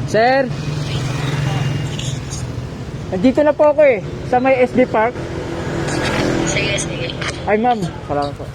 Sir, nandito na po ako eh, sa may SD Park. Sige, sige. Ay ma'am, salamat po.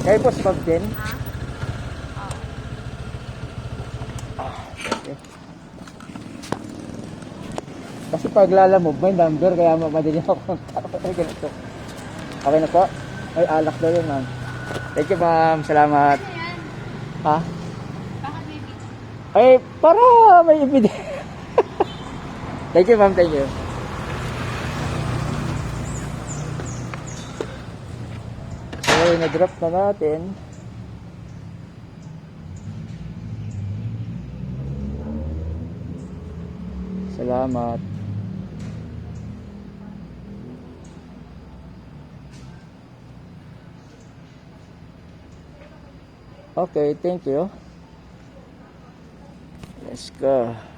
Kayo po si Bob din? Okay. Kasi pag lalamove, may number, kaya madali ako ganito. Okay na po? Ay, alak daw yun, ma'am. Thank you, ma'am. Salamat. Ha? Ay, para may ebidensya. Thank you, ma'am. Thank you. So, na-drop na natin. Salamat. Okay, thank you. Let's go.